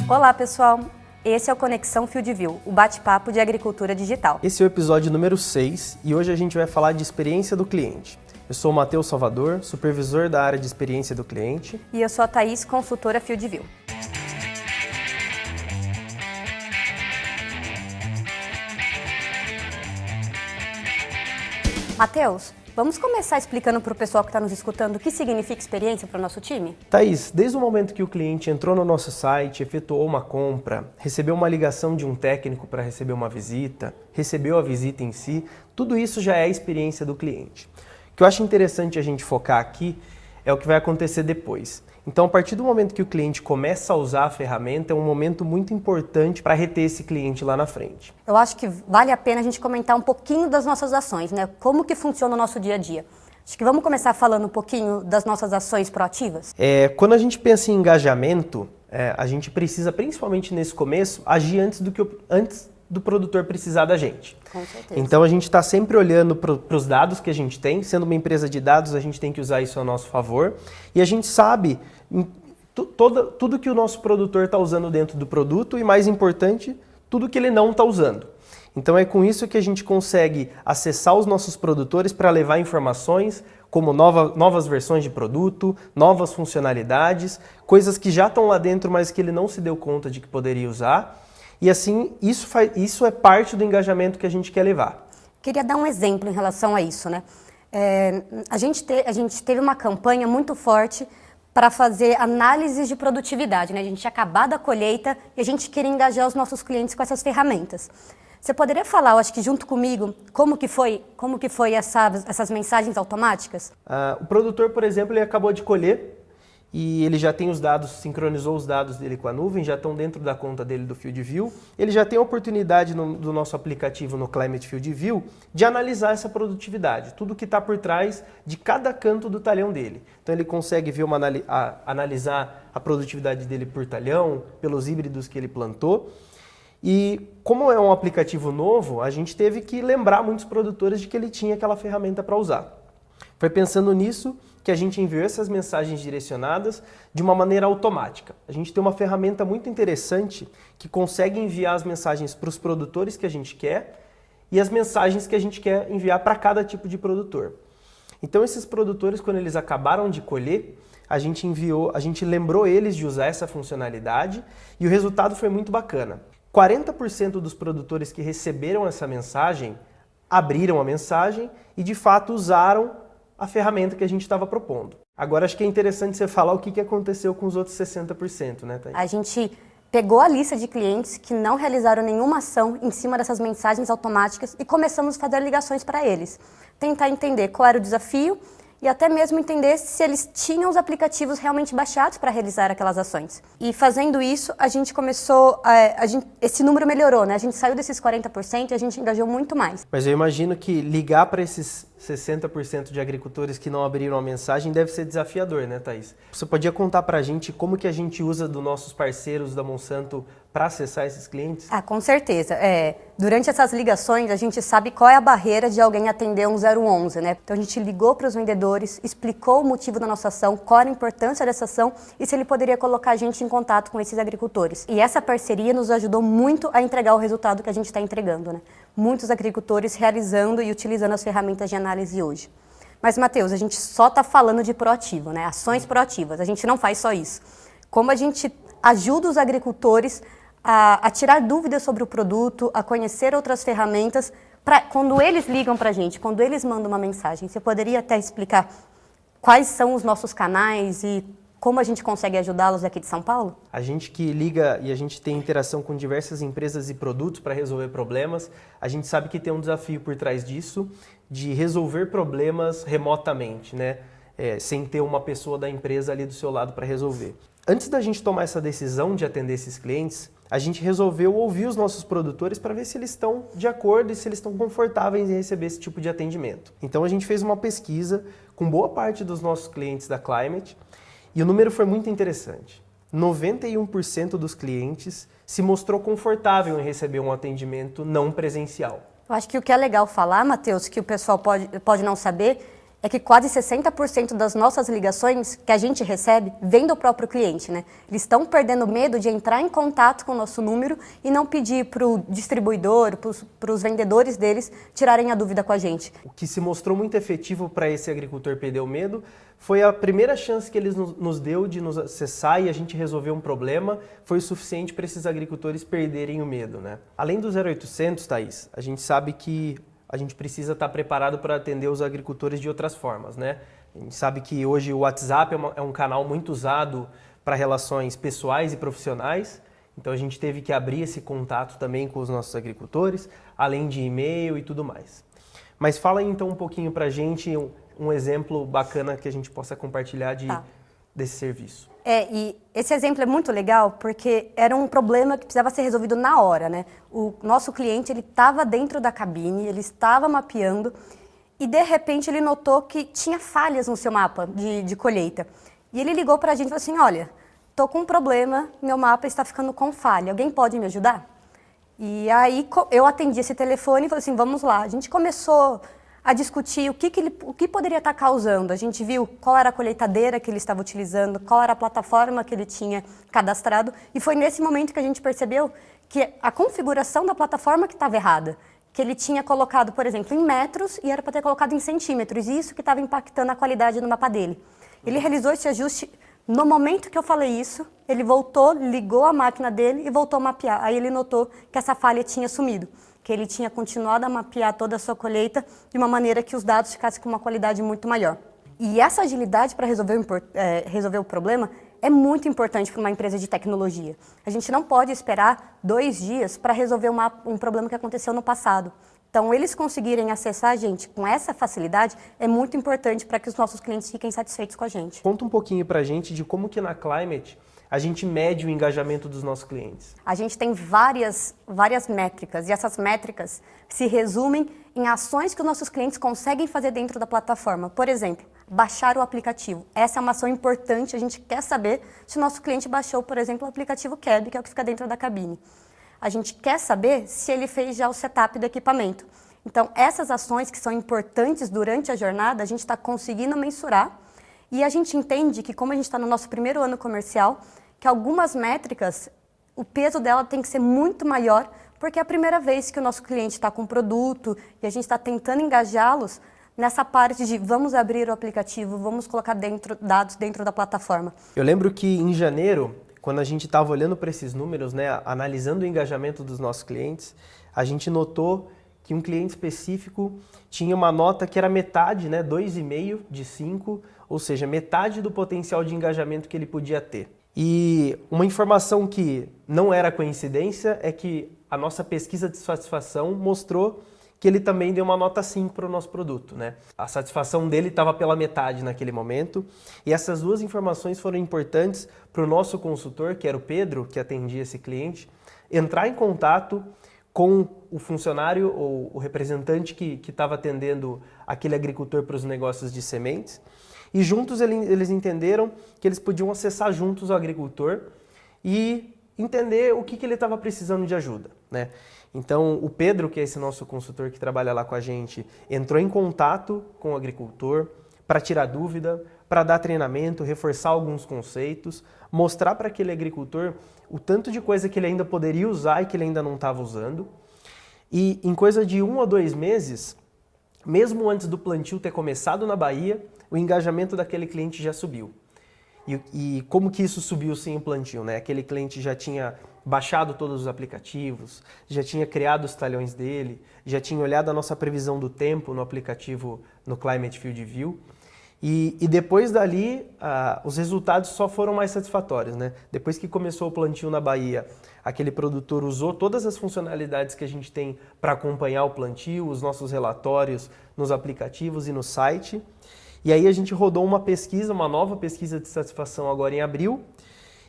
Olá, pessoal! Esse é o Conexão FieldView, o bate-papo de agricultura digital. Esse é o episódio número 6 e hoje a gente vai falar de experiência do cliente. Eu sou o Matheus Salvador, supervisor da área de experiência do cliente. E eu sou a Thaís, consultora FieldView. Matheus, vamos começar explicando para o pessoal que está nos escutando o que significa experiência para o nosso time? Thaís, desde o momento que o cliente entrou no nosso site, efetuou uma compra, recebeu uma ligação de um técnico para receber uma visita, recebeu a visita em si, tudo isso já é a experiência do cliente. O que eu acho interessante a gente focar aqui é o que vai acontecer depois. Então, a partir do momento que o cliente começa a usar a ferramenta, é um momento muito importante para reter esse cliente lá na frente. Eu acho que vale a pena a gente comentar um pouquinho das nossas ações, né? Como que funciona o nosso dia a dia. Acho que vamos começar falando um pouquinho das nossas ações proativas. Quando a gente pensa em engajamento, a gente precisa, principalmente nesse começo, agir antes do produtor precisar da gente. Com certeza. Então a gente está sempre olhando para os dados que a gente tem, sendo uma empresa de dados, a gente tem que usar isso a nosso favor. E a gente sabe tudo que o nosso produtor está usando dentro do produto e, mais importante, tudo que ele não está usando. Então é com isso que a gente consegue acessar os nossos produtores para levar informações como novas versões de produto, novas funcionalidades, coisas que já estão lá dentro, mas que ele não se deu conta de que poderia usar. E assim, isso é parte do engajamento que a gente quer levar. Queria dar um exemplo em relação a isso, né? A gente teve uma campanha muito forte para fazer análises de produtividade, né? A gente tinha acabado a colheita e a gente queria engajar os nossos clientes com essas ferramentas. Você poderia falar, eu acho que junto comigo, como que foi essas mensagens automáticas? O produtor, por exemplo, ele acabou de colher e ele já tem os dados, sincronizou os dados dele com a nuvem, já estão dentro da conta dele do FieldView. Ele já tem a oportunidade do nosso aplicativo no Climate FieldView de analisar essa produtividade, tudo que está por trás de cada canto do talhão dele. Então ele consegue ver analisar a produtividade dele por talhão, pelos híbridos que ele plantou. E como é um aplicativo novo, a gente teve que lembrar muitos produtores de que ele tinha aquela ferramenta para usar. Foi pensando nisso que a gente enviou essas mensagens direcionadas de uma maneira automática. A gente tem uma ferramenta muito interessante que consegue enviar as mensagens para os produtores que a gente quer e as mensagens que a gente quer enviar para cada tipo de produtor. Então esses produtores, quando eles acabaram de colher, a gente lembrou eles de usar essa funcionalidade e o resultado foi muito bacana. 40% dos produtores que receberam essa mensagem abriram a mensagem e de fato usaram a ferramenta que a gente estava propondo. Agora acho que é interessante você falar o que aconteceu com os outros 60%, né, Thaís? A gente pegou a lista de clientes que não realizaram nenhuma ação em cima dessas mensagens automáticas e começamos a fazer ligações para eles. Tentar entender qual era o desafio e até mesmo entender se eles tinham os aplicativos realmente baixados para realizar aquelas ações. E fazendo isso, a gente começou, esse número melhorou, né? A gente saiu desses 40% e a gente engajou muito mais. Mas eu imagino que ligar para esses 60% de agricultores que não abriram a mensagem deve ser desafiador, né, Thaís? Você podia contar para a gente como que a gente usa dos nossos parceiros da Monsanto para acessar esses clientes? Com certeza. Durante essas ligações, a gente sabe qual é a barreira de alguém atender um 011, né? Então a gente ligou para os vendedores, explicou o motivo da nossa ação, qual era a importância dessa ação e se ele poderia colocar a gente em contato com esses agricultores. E essa parceria nos ajudou muito a entregar o resultado que a gente está entregando, né? Muitos agricultores realizando e utilizando as ferramentas de análise hoje. Mas, Matheus, a gente só está falando de proativo, né? Ações proativas. A gente não faz só isso. Como a gente ajuda os agricultores a tirar dúvidas sobre o produto, a conhecer outras ferramentas, quando eles ligam para a gente, quando eles mandam uma mensagem. Você poderia até explicar quais são os nossos canais e como a gente consegue ajudá-los aqui de São Paulo? A gente que liga e a gente tem interação com diversas empresas e produtos para resolver problemas, a gente sabe que tem um desafio por trás disso, de resolver problemas remotamente, né? Sem ter uma pessoa da empresa ali do seu lado para resolver. Antes da gente tomar essa decisão de atender esses clientes, a gente resolveu ouvir os nossos produtores para ver se eles estão de acordo e se eles estão confortáveis em receber esse tipo de atendimento. Então a gente fez uma pesquisa com boa parte dos nossos clientes da Climate e o número foi muito interessante. 91% dos clientes se mostrou confortável em receber um atendimento não presencial. Eu acho que o que é legal falar, Matheus, que o pessoal pode não saber, é que quase 60% das nossas ligações que a gente recebe vem do próprio cliente, né? Eles estão perdendo medo de entrar em contato com o nosso número e não pedir para o distribuidor, para os vendedores deles tirarem a dúvida com a gente. O que se mostrou muito efetivo para esse agricultor perder o medo foi a primeira chance que ele nos deu de nos acessar e a gente resolver um problema, foi o suficiente para esses agricultores perderem o medo, né? Além do 0800, Thaís, a gente sabe que a gente precisa estar preparado para atender os agricultores de outras formas, né? A gente sabe que hoje o WhatsApp é um canal muito usado para relações pessoais e profissionais, então a gente teve que abrir esse contato também com os nossos agricultores, além de e-mail e tudo mais. Mas fala aí, então um pouquinho para a gente um exemplo bacana que a gente possa compartilhar desse serviço. E esse exemplo é muito legal porque era um problema que precisava ser resolvido na hora, né? O nosso cliente, ele estava dentro da cabine, ele estava mapeando e de repente ele notou que tinha falhas no seu mapa de colheita. E ele ligou para a gente e falou assim, olha, estou com um problema, meu mapa está ficando com falha, alguém pode me ajudar? E aí eu atendi esse telefone e falei assim, vamos lá. A gente começou a discutir o que poderia estar causando. A gente viu qual era a colheitadeira que ele estava utilizando, qual era a plataforma que ele tinha cadastrado, e foi nesse momento que a gente percebeu que a configuração da plataforma que estava errada, que ele tinha colocado, por exemplo, em metros e era para ter colocado em centímetros, e isso que estava impactando a qualidade do mapa dele. Ele realizou esse ajuste no momento que eu falei isso, ele voltou, ligou a máquina dele e voltou a mapear. Aí ele notou que essa falha tinha sumido, que ele tinha continuado a mapear toda a sua colheita de uma maneira que os dados ficassem com uma qualidade muito maior. E essa agilidade para resolver o problema é muito importante para uma empresa de tecnologia. A gente não pode esperar 2 dias para resolver um problema que aconteceu no passado. Então, eles conseguirem acessar a gente com essa facilidade é muito importante para que os nossos clientes fiquem satisfeitos com a gente. Conta um pouquinho para a gente de como que na Climate a gente mede o engajamento dos nossos clientes. A gente tem várias métricas e essas métricas se resumem em ações que os nossos clientes conseguem fazer dentro da plataforma. Por exemplo, baixar o aplicativo. Essa é uma ação importante, a gente quer saber se o nosso cliente baixou, por exemplo, o aplicativo Cab, que é o que fica dentro da cabine. A gente quer saber se ele fez já o setup do equipamento. Então, essas ações que são importantes durante a jornada, a gente está conseguindo mensurar e a gente entende que, como a gente está no nosso primeiro ano comercial, que algumas métricas, o peso dela tem que ser muito maior, porque é a primeira vez que o nosso cliente está com um produto e a gente está tentando engajá-los nessa parte de vamos abrir o aplicativo, vamos colocar dados dentro da plataforma. Eu lembro que em janeiro, quando a gente estava olhando para esses números, né, analisando o engajamento dos nossos clientes, a gente notou que um cliente específico tinha uma nota que era metade, né, 2,5 de 5, ou seja, metade do potencial de engajamento que ele podia ter. E uma informação que não era coincidência é que a nossa pesquisa de satisfação mostrou que ele também deu uma nota 5 para o nosso produto, né? A satisfação dele estava pela metade naquele momento, e essas duas informações foram importantes para o nosso consultor, que era o Pedro, que atendia esse cliente, entrar em contato com o funcionário ou o representante que estava atendendo aquele agricultor para os negócios de sementes, e juntos eles entenderam que eles podiam acessar juntos o agricultor e entender o que ele estava precisando de ajuda, né? Então, o Pedro, que é esse nosso consultor que trabalha lá com a gente, entrou em contato com o agricultor para tirar dúvida, para dar treinamento, reforçar alguns conceitos, mostrar para aquele agricultor o tanto de coisa que ele ainda poderia usar e que ele ainda não estava usando. E em coisa de 1 ou 2 meses, mesmo antes do plantio ter começado na Bahia, o engajamento daquele cliente já subiu. E como que isso subiu sem o plantio, né? Aquele cliente já tinha baixado todos os aplicativos, já tinha criado os talhões dele, já tinha olhado a nossa previsão do tempo no aplicativo, no Climate Field View. E depois dali, os resultados só foram mais satisfatórios, né? Depois que começou o plantio na Bahia, aquele produtor usou todas as funcionalidades que a gente tem para acompanhar o plantio, os nossos relatórios nos aplicativos e no site. E aí a gente rodou uma pesquisa, uma nova pesquisa de satisfação agora em abril.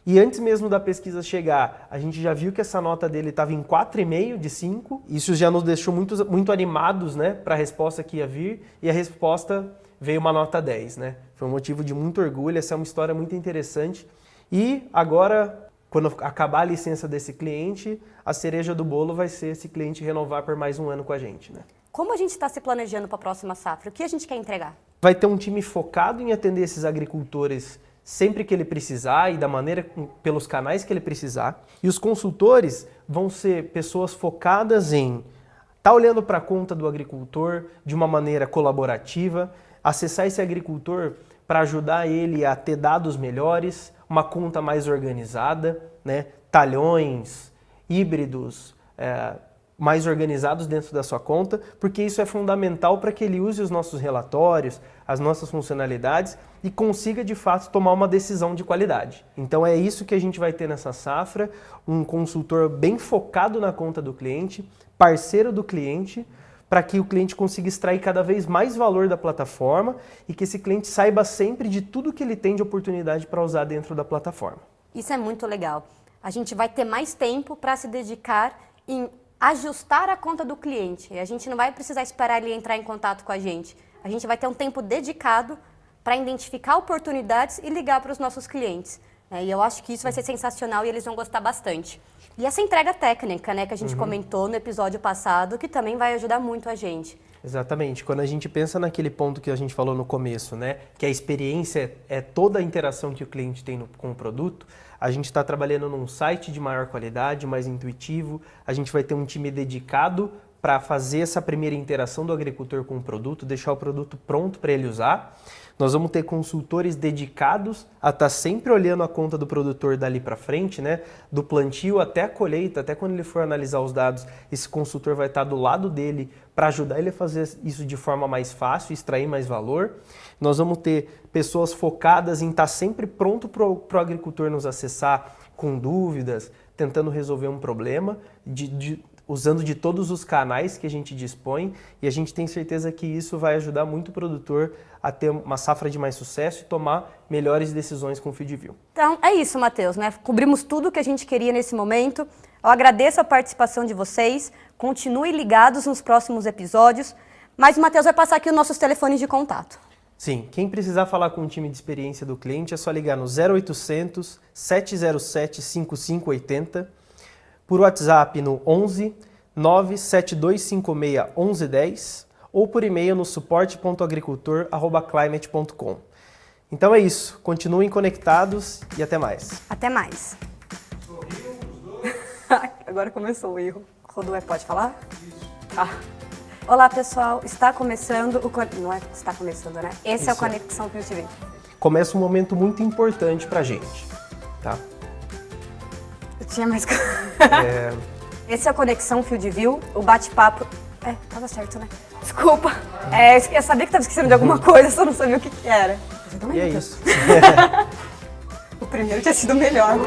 E antes mesmo da pesquisa chegar, a gente já viu que essa nota dele estava em 4,5 de 5. Isso já nos deixou muito animados, né, para a resposta que ia vir. E a resposta veio uma nota 10, né? Foi um motivo de muito orgulho, essa é uma história muito interessante. E agora, quando acabar a licença desse cliente, a cereja do bolo vai ser esse cliente renovar por mais um ano com a gente, né? Como a gente está se planejando para a próxima safra? O que a gente quer entregar? vai ter um time focado em atender esses agricultores sempre que ele precisar e da maneira, pelos canais que ele precisar. E os consultores vão ser pessoas focadas em estar olhando para a conta do agricultor de uma maneira colaborativa, acessar esse agricultor para ajudar ele a ter dados melhores, uma conta mais organizada, né? Talhões, híbridos, mais organizados dentro da sua conta, porque isso é fundamental para que ele use os nossos relatórios, as nossas funcionalidades e consiga de fato tomar uma decisão de qualidade. Então é isso que a gente vai ter nessa safra, um consultor bem focado na conta do cliente, parceiro do cliente, para que o cliente consiga extrair cada vez mais valor da plataforma e que esse cliente saiba sempre de tudo que ele tem de oportunidade para usar dentro da plataforma. Isso é muito legal. A gente vai ter mais tempo para se dedicar em ajustar a conta do cliente. A gente não vai precisar esperar ele entrar em contato com a gente. A gente vai ter um tempo dedicado para identificar oportunidades e ligar para os nossos clientes. E eu acho que isso vai ser sensacional e eles vão gostar bastante. E essa entrega técnica, né, que a gente comentou no episódio passado, que também vai ajudar muito a gente. Exatamente. Quando a gente pensa naquele ponto que a gente falou no começo, né, que a experiência é toda a interação que o cliente tem com o produto, a gente está trabalhando num site de maior qualidade, mais intuitivo, a gente vai ter um time dedicado para fazer essa primeira interação do agricultor com o produto, deixar o produto pronto para ele usar. Nós vamos ter consultores dedicados a estar sempre olhando a conta do produtor dali para frente, né? Do plantio até a colheita, até quando ele for analisar os dados, esse consultor vai estar do lado dele para ajudar ele a fazer isso de forma mais fácil, extrair mais valor. Nós vamos ter pessoas focadas em estar sempre pronto para o agricultor nos acessar com dúvidas, tentando resolver um problema, usando de todos os canais que a gente dispõe, e a gente tem certeza que isso vai ajudar muito o produtor a ter uma safra de mais sucesso e tomar melhores decisões com o FieldView. Então, é isso, Matheus, né? Cobrimos tudo o que a gente queria nesse momento. Eu agradeço a participação de vocês, continuem ligados nos próximos episódios, mas o Matheus vai passar aqui os nossos telefones de contato. Sim, quem precisar falar com o time de experiência do cliente é só ligar no 0800 707 5580, por WhatsApp no 11 97256 1110 ou por e-mail no suporte.agricultor@climate.com. Então é isso, continuem conectados e até mais. Até mais. Agora começou o erro. Rodué, pode falar? Isso. Olá, pessoal. Está começando o... Não é está começando, né? Esse é o Conexão FieldView. Começa um momento muito importante pra gente, tá? Eu tinha mais... Esse é o Conexão FieldView, o bate-papo... tava certo, né? Desculpa. Eu sabia que tava esquecendo de alguma coisa, só não sabia o que era. E é isso. O primeiro tinha sido melhor.